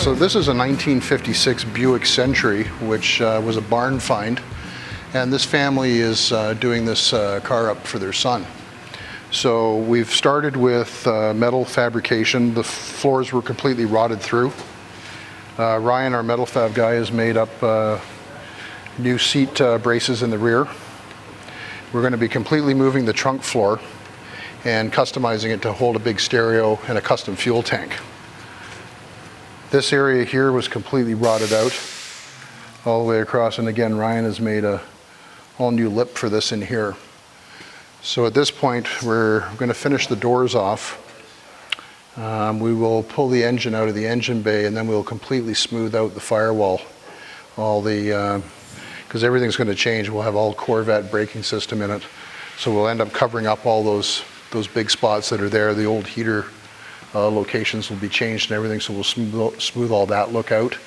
So this is a 1956 Buick Century, which was a barn find, and this family is doing this car up for their son. So we've started with metal fabrication. The floors were completely rotted through. Ryan, our metal fab guy, has made up new seat braces in the rear. We're going to be completely moving the trunk floor and customizing it to hold a big stereo and a custom fuel tank. This area here was completely rotted out all the way across, and again Ryan has made a all new lip for this in here. So at this point we're going to finish the doors off. We will pull the engine out of the engine bay, and then we'll completely smooth out the firewall, all the because everything's going to change. We'll have all Corvette braking system in it, so we'll end up covering up all those big spots that are there. The old heater locations will be changed and everything, so we'll smooth all that look out.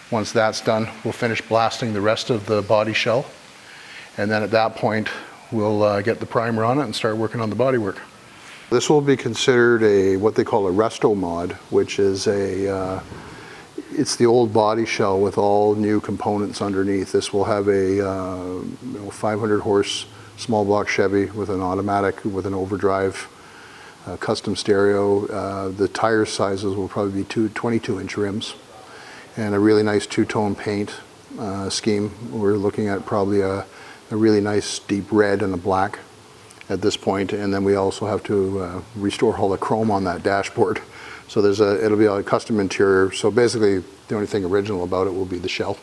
Once that's done, we'll finish blasting the rest of the body shell, and then at that point we'll get the primer on it and start working on the bodywork. This will be considered what they call a resto mod, which is it's the old body shell with all new components underneath. This will have a 500 horse small block Chevy with an automatic with an overdrive. Custom stereo. The tire sizes will probably be 22-inch rims, and a really nice two-tone paint scheme. We're looking at probably a really nice deep red and a black at this point, and then we also have to restore all the chrome on that dashboard. So it'll be a custom interior. So basically the only thing original about it will be the shell.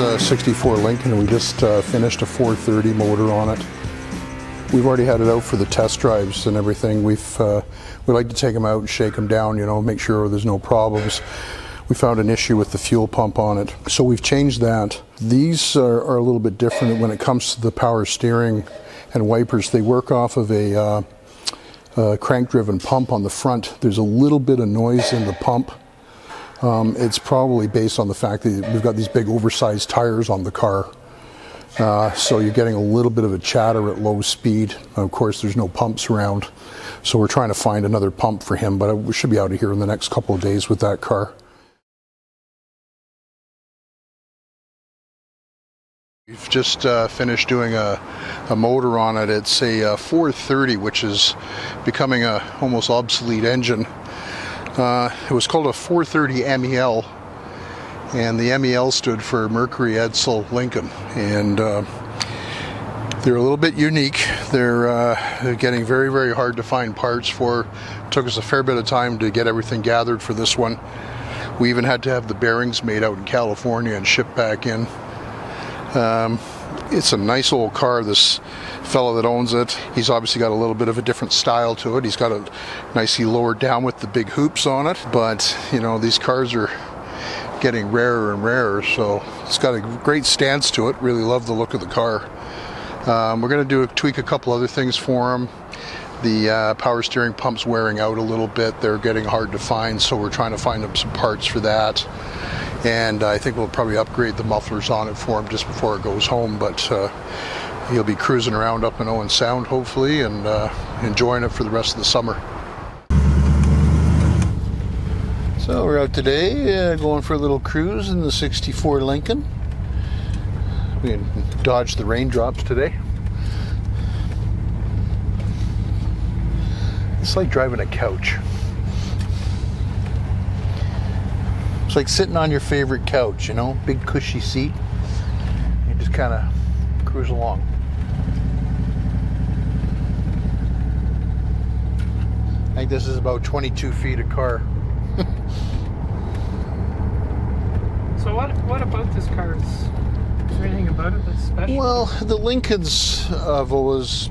A 64 Lincoln, and we just finished a 430 motor on it. We've already had it out for the test drives and everything. We like to take them out and shake them down, make sure there's no problems. We found an issue with the fuel pump on it, so we've changed that. These are a little bit different when it comes to the power steering and wipers. They work off of a crank-driven pump on the front. There's a little bit of noise in the pump. It's probably based on the fact that we've got these big oversized tires on the car. So you're getting a little bit of a chatter at low speed. Of course, there's no pumps around, so we're trying to find another pump for him, but we should be out of here in the next couple of days with that car. We've just finished doing a motor on it. It's a 430, which is becoming a almost obsolete engine. It was called a 430 MEL, and the MEL stood for Mercury Edsel Lincoln, and they're a little bit unique. They're getting very, very hard to find parts for. It took us a fair bit of time to get everything gathered for this one. We even had to have the bearings made out in California and shipped back in. It's a nice old car. This fellow that owns it, he's obviously got a little bit of a different style to it. He's got it nicely lowered down with the big hoops on it, but these cars are getting rarer and rarer, so it's got a great stance to it. Really love the look of the car. We're going to tweak a couple other things for him. The power steering pump's wearing out a little bit. They're getting hard to find, so we're trying to find him some parts for that. And I think we'll probably upgrade the mufflers on it for him just before it goes home, but he'll be cruising around up in Owen Sound hopefully, and enjoying it for the rest of the summer. So we're out today going for a little cruise in the 64 Lincoln. We dodged the raindrops today. It's like driving a couch. It's like sitting on your favorite couch, big cushy seat. You just kind of cruise along. I think this is about 22 feet of car. So So what about this car is there anything about it that's special? Well, the Lincolns have always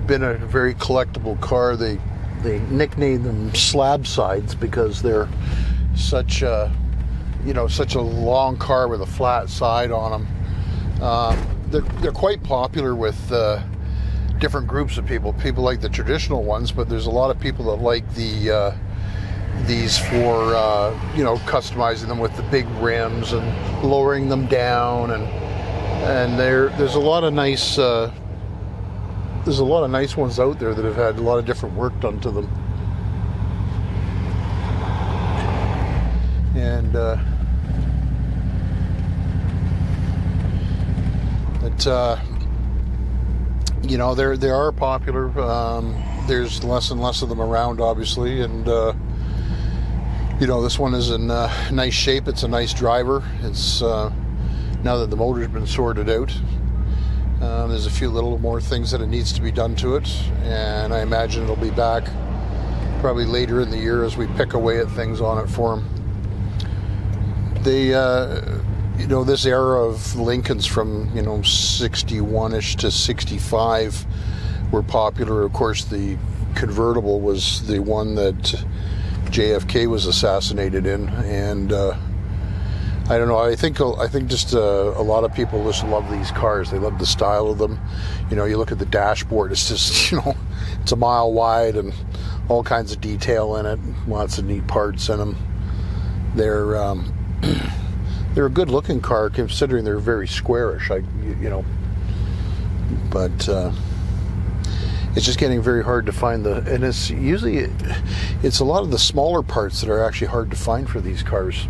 been a very collectible car. They nicknamed them slab sides because they're such a long car with a flat side on them. They're quite popular with different groups of people. People like the traditional ones, but there's a lot of people that like these for customizing them with the big rims and lowering them down, and there's a lot of nice ones out there that have had a lot of different work done to them. And they are popular. There's less and less of them around, obviously, and this one is in nice shape. It's a nice driver. It's now that the motor's been sorted out. There's a few little more things that it needs to be done to it, and I imagine it'll be back probably later in the year as we pick away at things on it for them. They, this era of Lincolns from 61ish to 65 were popular. Of course, the convertible was the one that JFK was assassinated in, and I don't know. I think just a lot of people just love these cars. They love the style of them. You look at the dashboard. It's just it's a mile wide and all kinds of detail in it. Lots of neat parts in them. They're a good-looking car considering they're very squarish. But it's just getting very hard to find and it's usually it's a lot of the smaller parts that are actually hard to find for these cars.